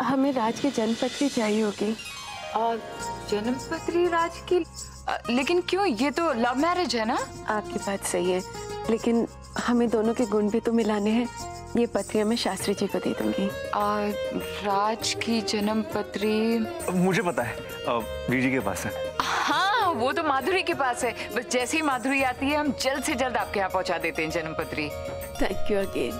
हमें राज की जन्मपत्री चाहिए होगी। जन्मपत्री राज की? लेकिन क्यों, ये तो लव मैरिज है ना। आपकी बात सही है, लेकिन हमें दोनों के गुण भी तो मिलाने हैं। ये पत्रियां मैं शास्त्री जी को दे दूंगी। राज की जन्मपत्री मुझे पता है, बीजी के पास है। हाँ, वो तो माधुरी के पास है। बस जैसे ही माधुरी आती है हम जल्द से जल्द आपके यहाँ पहुँचा देते हैं जन्मपत्री। Thank you again.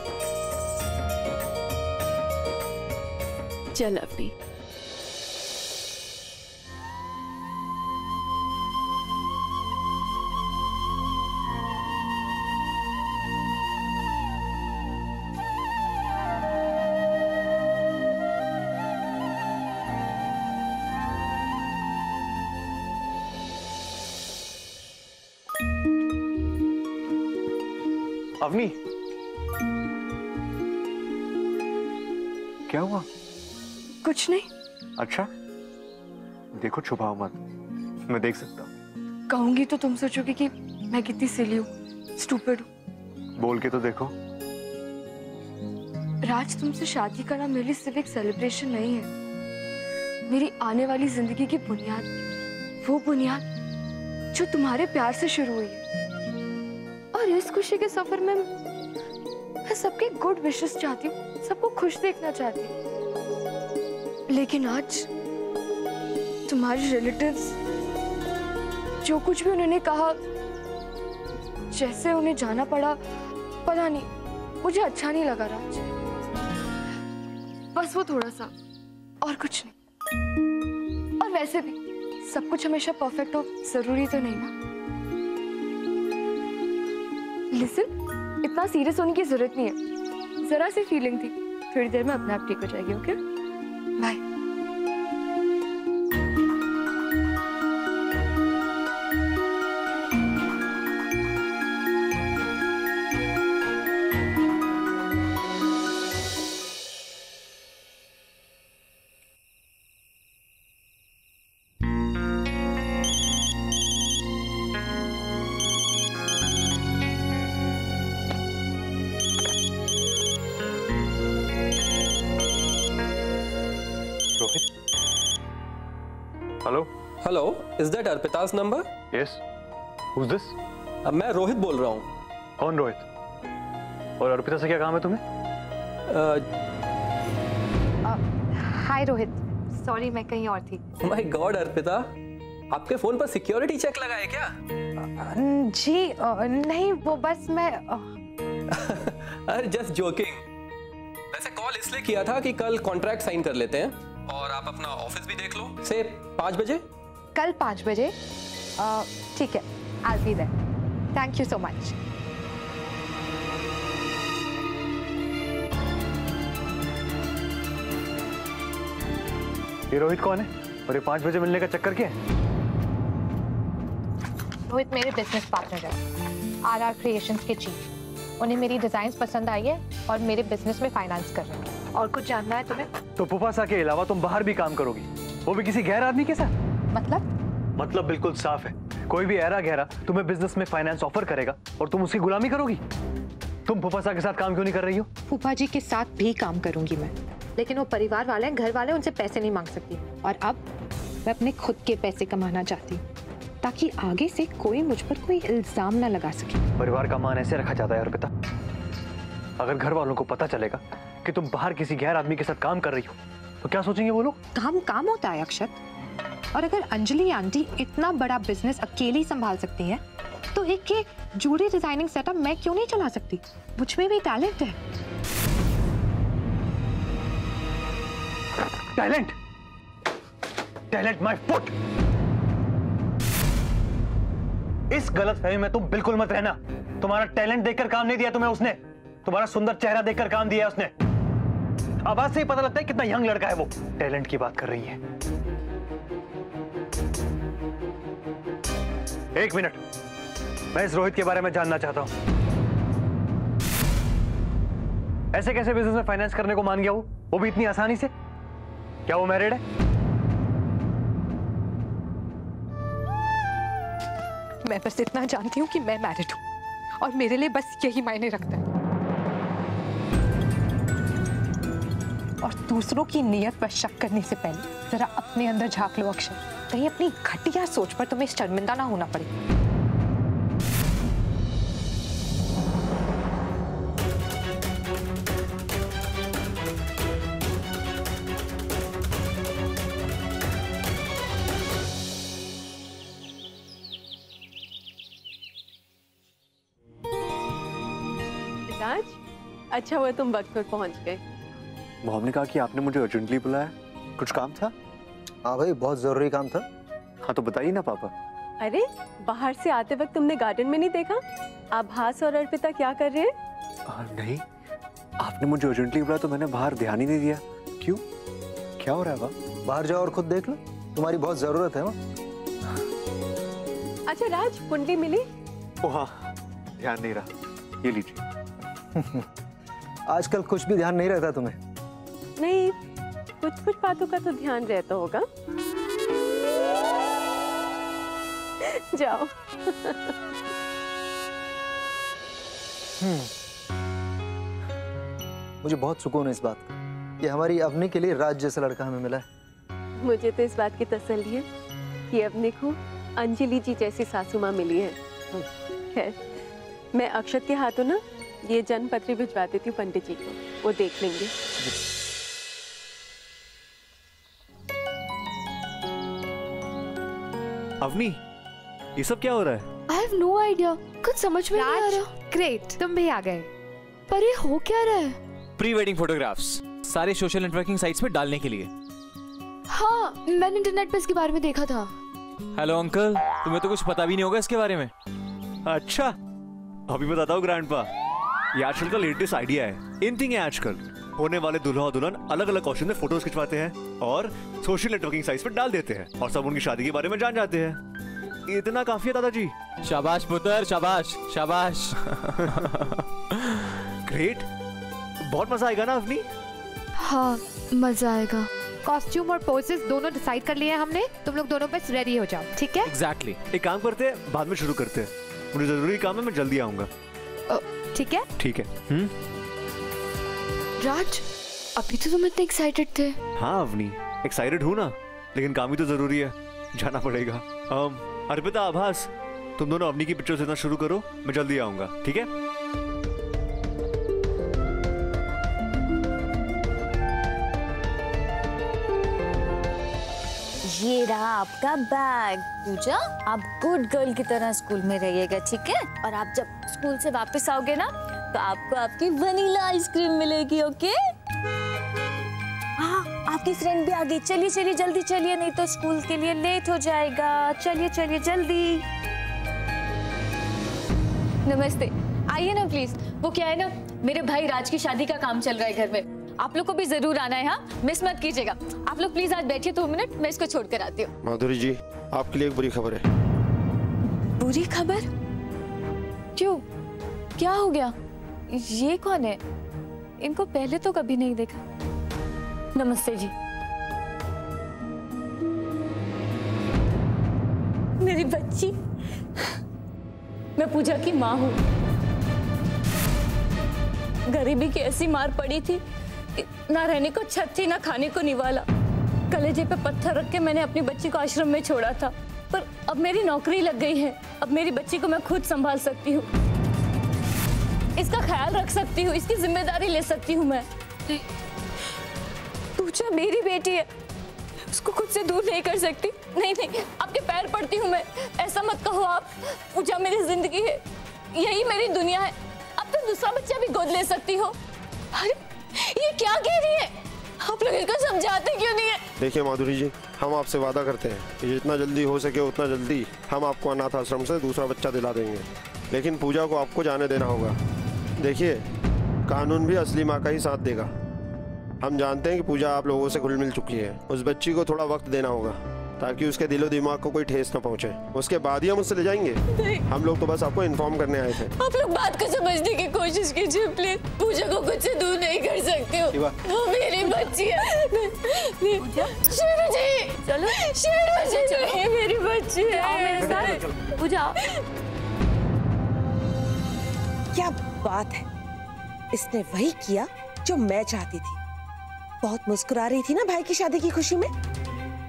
चल अभी अवनी, क्या हुआ? कुछ नहीं। अच्छा, देखो छुपाओ मत, मैं देख सकता हूँ। कहूंगी तो तुम सोचोगे कि मैं कितनी सिली हूँ, स्टूपिड हूँ। बोल के तो देखो। राज, तुमसे शादी करना मेरे लिए सिर्फ एक सेलिब्रेशन नहीं है, मेरी आने वाली जिंदगी की बुनियाद, वो बुनियाद जो तुम्हारे प्यार से शुरू हुई है। और इस खुशी के सफर में मैं सबके गुड विशेस चाहती हूँ, सबको खुश देखना चाहती हूँ। लेकिन आज तुम्हारे रिलेटिव्स, जो कुछ भी उन्होंने कहा, जैसे उन्हें जाना पड़ा, पता नहीं, मुझे अच्छा नहीं लगा राज। बस वो थोड़ा सा, और कुछ नहीं। और वैसे भी सब कुछ हमेशा परफेक्ट हो जरूरी तो नहीं ना। लिसन, इतना सीरियस होने की जरूरत नहीं है, जरा सी फीलिंग थी, थोड़ी देर में अपने आप ठीक हो जाएगी। Okay, bye. Hello, is that Arpita's number? Yes, who's this? मैं रोहित बोल रहा हूँ। कौन रोहित? और अर्पिता से क्या काम है तुम्हें? हाय रोहित, सॉरी मैं कहीं और थी। माय गॉड अर्पिता, आपके फोन पर सिक्योरिटी चेक लगा है क्या? जी नहीं, वो बस मैं अरे जस्ट जोकिंग। वैसे कॉल इसलिए किया था कि कल कॉन्ट्रैक्ट साइन कर लेते हैं और आप अपना ऑफिस भी देख लो, से 5 बजे। कल 5 बजे? ठीक है, I'll be there. Thank you so much. ये रोहित कौन है और ये 5 बजे मिलने का चक्कर क्या है? रोहित मेरे बिजनेस पार्टनर है, RR क्रिएशंस के चीफ। उन्हें मेरी डिजाइन्स पसंद आई है और मेरे बिजनेस में फाइनेंस कर रहे हैं। और कुछ जानना है तुम्हें? तो पुपासा के अलावा तुम बाहर भी काम करोगी, वो भी किसी गैर आदमी के साथ? मतलब बिल्कुल साफ है, कोई भी ऐरा गहरा तुम्हें बिजनेस में फाइनेंस ऑफर करेगा और तुम उसकी गुलामी करोगी। तुम पुपासा के साथ काम क्यों नहीं कर रही हो? फूफा जी के साथ भी काम करूंगी मैं, लेकिन वो परिवार वाले हैं, घर वाले, उनसे पैसे नहीं मांग सकती। और अब मैं अपने खुद के पैसे कमाना चाहती हूँ, ताकि आगे से कोई मुझ पर कोई इल्जाम ना लगा सके। परिवार का मान ऐसे रखा जाता है अर्पिता। अगर घर वालों को पता चलेगा कि तुम बाहर किसी गैर आदमी के साथ काम कर रही हो तो क्या सोचेंगे वो लोग? काम होता है अक्षत। और अगर अंजलि आंटी इतना बड़ा बिजनेस अकेली संभाल सकती हैं, तो एक जूड़ी डिजाइनिंग सेटअप मैं क्यों नहीं चला सकती? मुझ में भी टैलेंट है। Talent my foot. इस गलतफहमी में तुम बिल्कुल मत रहना। तुम्हारा टैलेंट देखकर काम नहीं दिया तुम्हें उसने, तुम्हारा सुंदर चेहरा देखकर काम दिया उसने। आवाज से ही पता लगता है कितना यंग लड़का है वो। टैलेंट की बात कर रही है। 1 मिनट, मैं इस रोहित के बारे में जानना चाहता हूं। ऐसे कैसे बिजनेस में फाइनेंस करने को मान गया वो भी इतनी आसानी से? क्या वो मैरिड है? मैं बस इतना जानती हूँ कि मैं मैरिड हूँ और मेरे लिए बस यही मायने रखता है। और दूसरों की नीयत पर शक करने से पहले जरा अपने अंदर झांक लो अक्षर, कहीं अपनी घटिया सोच पर तुम्हें शर्मिंदा ना होना पड़े। राज, अच्छा हुआ तुम वक्त पर पहुंच गए। मॉम ने कहा कि आपने मुझे अर्जेंटली बुलाया, कुछ काम था? हाँ भाई, बहुत जरूरी काम था। हाँ तो बताइए ना पापा। अरे बाहर से आते वक्त तुमने गार्डन में नहीं देखा आभास और अर्पिता क्या कर रहे हैं? नहीं, आपने मुझे अर्जेंटली बुलाया तो मैंने बाहर ध्यान ही नहीं दिया। क्यों, क्या हो रहा है वहाँ? बाहर जाओ और खुद देख लो, तुम्हारी बहुत जरूरत है वहाँ। अच्छा राज, कुंडली मिली? ओ हाँ, ध्यान नहीं रहा, ये लीजिए। आजकल कुछ भी ध्यान नहीं रहता तुम्हें। नहीं, कुछ कुछ बातों का तो ध्यान रहता होगा। जाओ। मुझे बहुत सुकून है इस बात का कि हमारी अवनी के लिए राज जैसा लड़का हमें मिला है। मुझे तो इस बात की तसल्ली है कि अवनी को अंजलि जी जैसी सासू माँ मिली है। खैर, मैं अक्षत के हाथों ना ये जन्म पत्री भिजवा देती हूँ पंडित जी को, वो देख लेंगे। अवनी, ये सब क्या हो रहा है? I have no idea, कुछ समझ में नहीं आ रहा। ग्रेट, तुम भी आ गए। पर ये हो क्या रहा है? प्री वेडिंग फोटोग्राफ्स सारे सोशल नेटवर्किंग साइट्स पे डालने के लिए। हाँ, मैंने इंटरनेट पे इसके बारे में देखा था। हेलो अंकल, तुम्हें तो कुछ पता भी नहीं होगा इसके बारे में। अच्छा, अभी बताता हूँ ग्रैंडपा। ये आजकल का लेटेस्ट आइडिया है, इन थिंग है आजकल। होने वाले दूल्हा और दुल्हन अलग अलग कॉस्ट्यूम में फोटोज खिंचवाते हैं और सोशल नेटवर्किंग साइट्स पर डाल देते हैं और सब उनकी शादी के बारे में जान जाते हैं। इतना काफी है दादाजी। शाबाश पुत्र, शाबाश शाबाश। ग्रेट, बहुत मजा आएगा ना अवनी? हाँ, मजा आएगा। कॉस्ट्यूम और पोजेस दोनों डिसाइड कर लिए हैं हमने, तुम लोग दोनों बस रेडी हो जाओ, ठीक है? एग्जैक्टली। एक काम करते हैं, बाद में शुरू करते हैं। मुझे जरूरी काम है, मैं जल्दी आऊंगा। ठीक है? ठीक है। राज, अभी तो तुम इतने एक्साइटेड थे। हाँ अवनी, एक्साइटेड हूँ ना, लेकिन काम ही तो जरूरी है, जाना पड़ेगा। अर्पिता, आभास, तुम दोनों अवनी की पिक्चर देना शुरू करो, मैं जल्दी आऊंगा, ठीक है? ये रहा आपका बैग। पूजा, आप गुड गर्ल की तरह स्कूल में रहिएगा, ठीक है? और आप जब स्कूल से वापस आओगे ना तो आपको आपकी वनीला आइसक्रीम मिलेगी, ओके? हाँ, आपकी फ्रेंड भी आ गई। चलिए चलिए जल्दी चलिए, नहीं तो स्कूल के लिए लेट हो जाएगा। चलिए चलिए जल्दी। नमस्ते, आइए ना प्लीज। वो क्या है ना, मेरे भाई राज की शादी का काम चल रहा है घर में, आप लोग को भी जरूर आना है। हाँ, मिस मत कीजिएगा। आप लोग प्लीज आज बैठिए 2 मिनट, मैं इसको छोड़ कर आती हूँ। माधुरी जी, आपके लिए एक बुरी खबर है। बुरी खबर? क्यों, क्या हो गया? ये कौन है? इनको पहले तो कभी नहीं देखा। नमस्ते जी। मेरी बच्ची, मैं पूजा की माँ हूँ। गरीबी की ऐसी मार पड़ी थी, ना रहने को छत थी, ना खाने को निवाला। कलेजे पे पत्थर रख के मैंने अपनी बच्ची को आश्रम में छोड़ा था, पर अब मेरी नौकरी लग गई है। अब मेरी बच्ची को मैं खुद संभाल सकती हूँ, इसका ख्याल रख सकती हूँ, इसकी जिम्मेदारी ले सकती हूँ। मैं पूजा मेरी बेटी है, उसको खुद से दूर नहीं कर सकती। नहीं नहीं, आपके पैर पड़ती हूँ मैं, ऐसा मत कहो आप। पूजा मेरी जिंदगी है, यही मेरी दुनिया है। अब तो दूसरा बच्चा भी गोद ले सकती हो। अरे ये क्या कह रही है? आप लोग इसको समझाते क्यों नहीं है? देखिए माधुरी जी, हम आपसे वादा करते हैं कि जितना जल्दी हो सके उतना जल्दी हम आपको अनाथ आश्रम से दूसरा बच्चा दिला देंगे, लेकिन पूजा को आपको जाने देना होगा। देखिए, कानून भी असली माँ का ही साथ देगा। हम जानते हैं कि पूजा आप लोगों से घुल मिल चुकी है। उस बच्ची को थोड़ा वक्त देना होगा ताकि उसके दिलो दिमाग को कोई ठेस न पहुंचे, उसके बाद ही हम उससे ले जाएंगे। हम लोग तो बस आपको इन्फॉर्म करने आए थे। आप लोग बात को समझने की कोशिश कीजिए प्लीज। पूजा को खुद से दूर नहीं कर सकते हो, वो मेरी बच्ची है। शेरू जी, चलो। शेरू जी, मेरी बच्ची बच्चे हैं मेरे साथ। पूजा, क्या बात है, इसने वही किया जो मैं चाहती थी। बहुत मुस्कुरा रही थी ना भाई की शादी की खुशी में,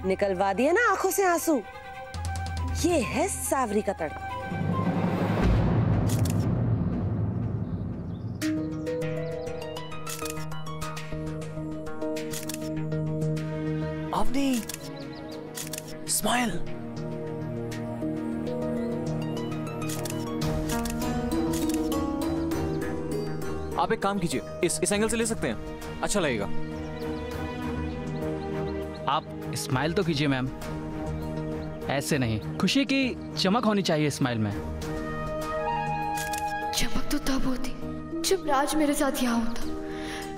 निकलवा दिया ना आंखों से आंसू। ये है सावरी का तड़का। अवनी, स्माइल। आप एक काम कीजिए, इस एंगल से ले सकते हैं, अच्छा लगेगा। आप स्माइल तो कीजिए मैम, ऐसे नहीं, खुशी की चमक होनी चाहिए स्माइल में। चमक तो तब होती जब राज मेरे साथ यहाँ होता।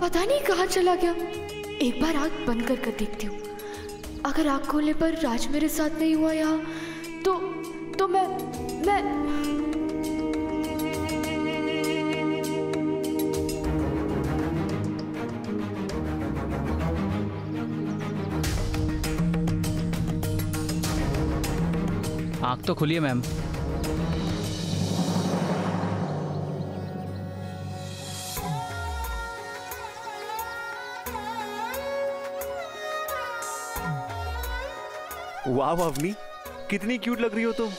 पता नहीं कहाँ चला गया। एक बार आँख बंद कर देखती हूँ, अगर आँख खोलने पर राज मेरे साथ नहीं हुआ यहाँ तो मैं आँख तो खुलिए मैम। वाह अवनी, कितनी क्यूट लग रही हो तुम।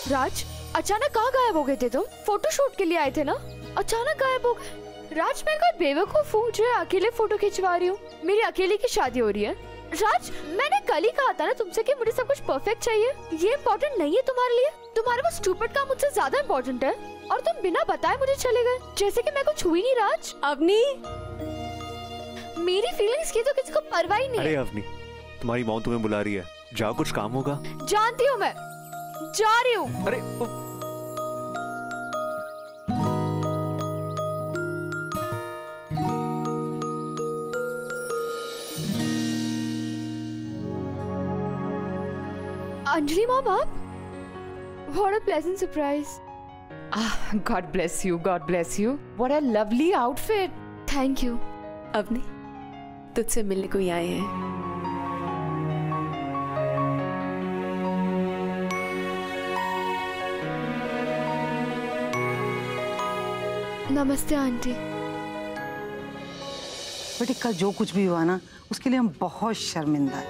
राज, अचानक कहाँ गायब हो गए थे तुम? फोटोशूट के लिए आए थे ना, अचानक गायब हो गए। राज, मैं कोई बेवकूफ हूँ जो अकेले फोटो खिंचवा रही हूँ? मेरी अकेले की शादी हो रही है। राज, मैंने कल ही कहा था ना तुमसे कि मुझे सब कुछ परफेक्ट चाहिए। ये इम्पोर्टेंट नहीं है तुम्हारे लिए। तुम्हारे वो स्टूपिड काम मुझसे ज्यादा इम्पोर्टेंट है, और तुम बिना बताए मुझे चले गए, जैसे कि मैं कुछ हुई नहीं। राज, अवनी, मेरी फीलिंग्स की तो किसी को परवाह ही नहीं है। अरे अवनी, तुम्हारी मॉम तुम्हें बुला रही है, जाओ, कुछ काम होगा। जानती हूँ, मैं जा रही हूँ। अरे अंजलि मॉम, आप? What a pleasant surprise. God bless you, God bless you. What a lovely outfit. Thank you. Avani, तुझसे मिलने को ही आए हैं। नमस्ते आंटी। बेटी, कल जो कुछ भी हुआ ना, उसके लिए हम बहुत शर्मिंदा हैं।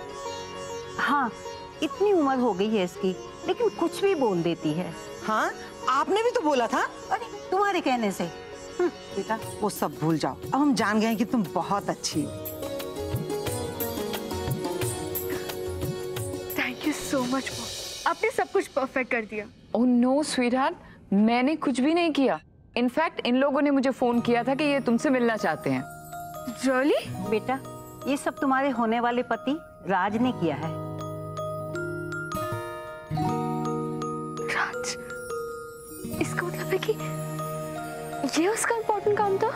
हाँ, इतनी उम्र हो गई है इसकी, लेकिन कुछ भी बोल देती है। हाँ, आपने भी तो बोला था। अरे तुम्हारे कहने से। बेटा, वो सब भूल जाओ, अब हम जान गए हैं कि तुम बहुत अच्छी हो। Thank you so much mom, आपने सब कुछ परफेक्ट कर दिया। ओह नो स्वीटहार्ट, मैंने कुछ भी नहीं किया। इनफैक्ट इन लोगों ने मुझे फोन किया था कि ये तुमसे मिलना चाहते हैं। Really? बेटा, ये सब तुम्हारे होने वाले पति राज ने किया है। राज, इसका मतलब है कि ये उसका इम्पोर्टेंट काम था।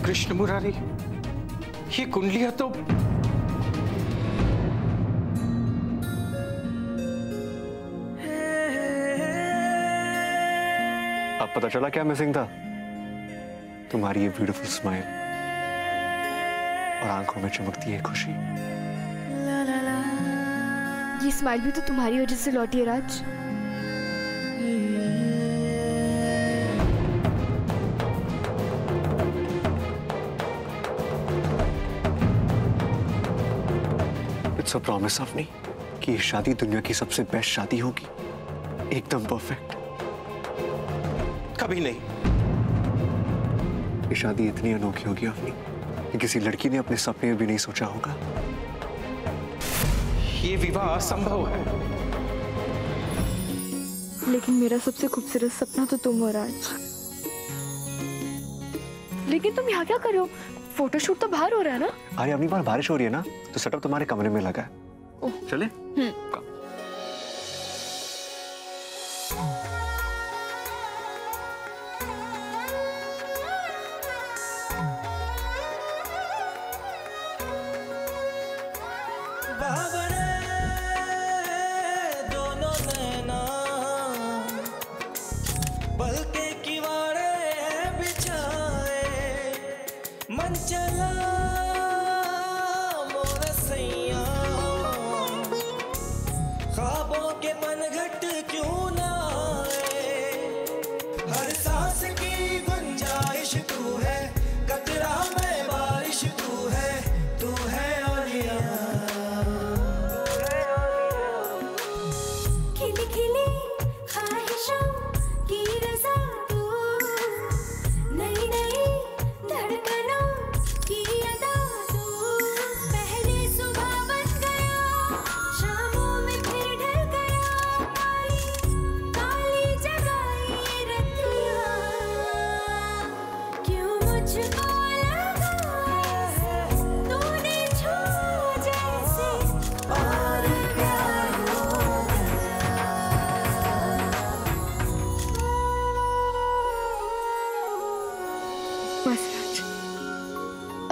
कृष्ण मुरारी, ये कुंडलियां तो अब पता चला क्या मिसिंग था? तुम्हारी ये ब्यूटीफुल स्माइल और आंखों में चमकती है खुशी। ये स्माइल भी तो तुम्हारी वजह से लौटी है राज। इट्स अ प्रॉमिस अवनी कि ये शादी दुनिया की सबसे बेस्ट शादी होगी, एकदम परफेक्ट। कभी नहीं। ये शादी इतनी अनोखी होगी अवनी कि किसी लड़की ने अपने सपने में भी नहीं सोचा होगा। ये विवाह असंभव है। लेकिन मेरा सबसे खूबसूरत सपना तो तुम हो राज। लेकिन तुम यहाँ क्या कर रहे हो? फोटोशूट तो बाहर हो रहा है ना? अरे अगली बार बारिश हो रही है ना, तो सेटअप तुम्हारे कमरे में लगा है। चले?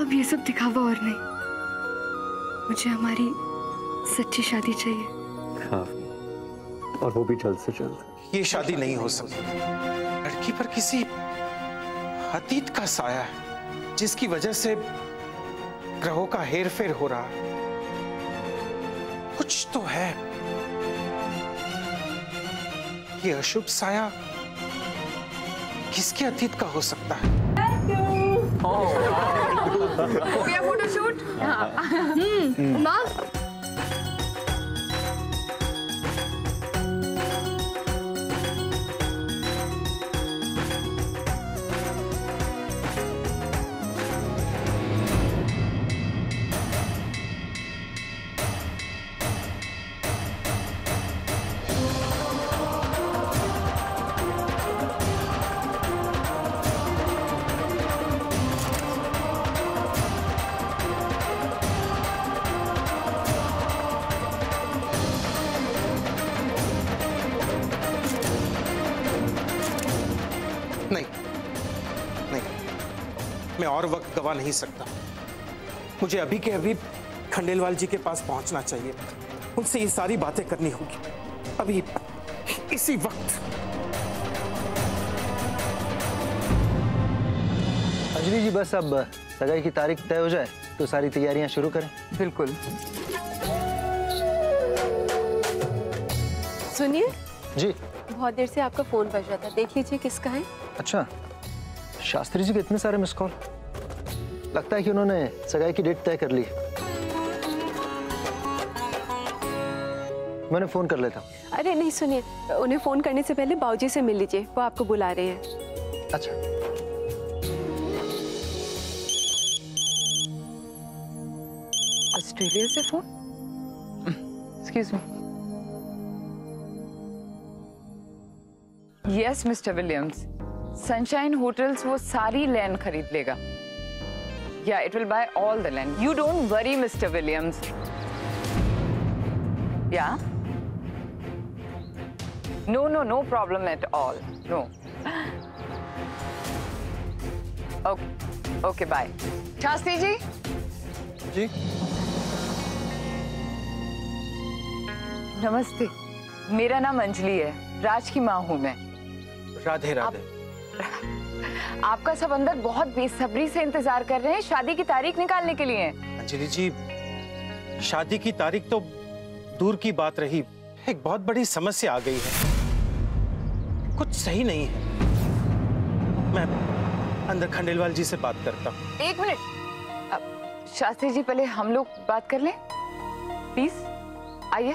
अब ये सब दिखावा और नहीं, मुझे हमारी सच्ची शादी चाहिए। हाँ, और वो भी जल्द से जल्द। ये शादी नहीं हो सकती। लड़की पर किसी अतीत का साया है जिसकी वजह से ग्रहों का हेरफेर हो रहा है। कुछ तो है। ये अशुभ साया किसके अतीत का हो सकता है? हो गया फोटोशूट? माँ मैं और वक्त गवा नहीं सकता। मुझे अभी के अभी खंडेलवाल जी के पास पहुंचना चाहिए। उनसे ये सारी बातें करनी होगी अभी, इसी वक्त। अंजलि जी, बस अब सगाई की तारीख तय हो जाए तो सारी तैयारियां शुरू करें। बिल्कुल। सुनिए जी। बहुत देर से आपका फोन बज रहा था, देख लीजिए किसका है। अच्छा, शास्त्री जी के इतने सारे मिस कॉल। लगता है कि उन्होंने सगाई की डेट तय कर ली। मैंने फोन कर लेता हूँ। अरे नहीं, सुनिए, उन्हें फोन करने से पहले बाबूजी से मिल लीजिए, वो आपको बुला रहे हैं। अच्छा। ऑस्ट्रेलिया से फोन? Excuse me. Yes mister Williams, sunshine hotels वो सारी लैंड खरीद लेगा। Yeah it will buy all the land. You don't worry mister Williams. Yeah no no no problem at all, no. Okay okay, bye. Shastri ji. जी। नमस्ते, मेरा नाम अंजलि है, राज की माँ हूँ मैं। राधे राधे। आपका सब अंदर बहुत बेसब्री से इंतजार कर रहे हैं शादी की तारीख निकालने के लिए। अंजलि जी, शादी की तारीख तो दूर की बात रही, एक बहुत बड़ी समस्या आ गई है। कुछ सही नहीं है। मैं अंदर खंडेलवाल जी से बात करता हूँ। एक मिनट शास्त्री जी, पहले हम लोग बात कर लें प्लीज। आइए।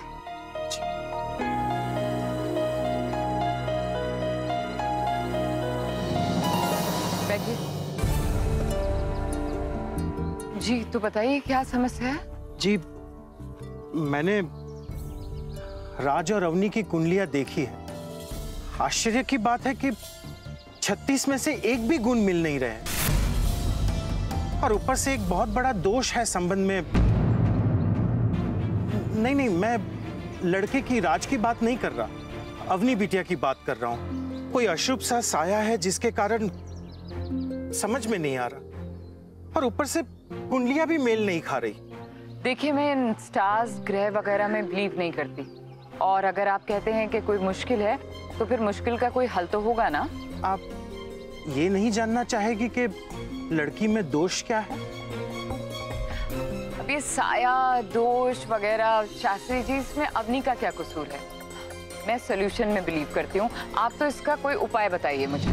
जी तो बताइए क्या समस्या है? जी, मैंने राज और अवनी की कुंडलियां देखी है। आश्चर्य की बात है कि 36 में से एक भी गुण मिल नहीं रहे, और ऊपर से एक बहुत बड़ा दोष है संबंध में। नहीं, मैं लड़के की, राज की बात नहीं कर रहा, अवनी बिटिया की बात कर रहा हूं। कोई अशुभ सा साया है जिसके कारण समझ में नहीं आ रहा, और ऊपर से कुंडलियां भी मेल नहीं खा रही। देखिए, मैं इन स्टार्स, ग्रह वगैरह में बिलीव नहीं करती, और अगर आप कहते हैं कि कोई मुश्किल है तो फिर मुश्किल का कोई हल तो होगा ना। आप ये नहीं जानना चाहेगी कि लड़की में दोष क्या है? अब ये साया, दोष वगैरह, शास्त्री जी, इसमें अवनी का क्या कसूर है? मैं सॉल्यूशन में बिलीव करती हूँ, आप तो इसका कोई उपाय बताइए मुझे।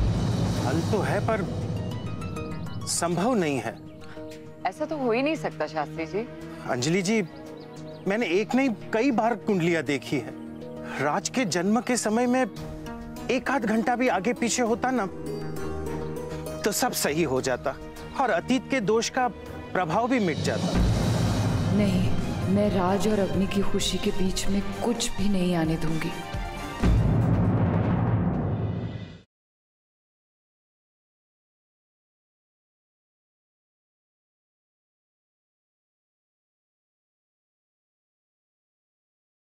हल तो है पर संभव नहीं है। ऐसा तो हो ही नहीं सकता शास्त्री जी। अंजलि जी, मैंने एक नहीं कई बार कुंडलियां देखी है। राज के जन्म के समय में एक आध घंटा भी आगे पीछे होता ना तो सब सही हो जाता, और अतीत के दोष का प्रभाव भी मिट जाता। नहीं, मैं राज और अग्नि की खुशी के बीच में कुछ भी नहीं आने दूंगी।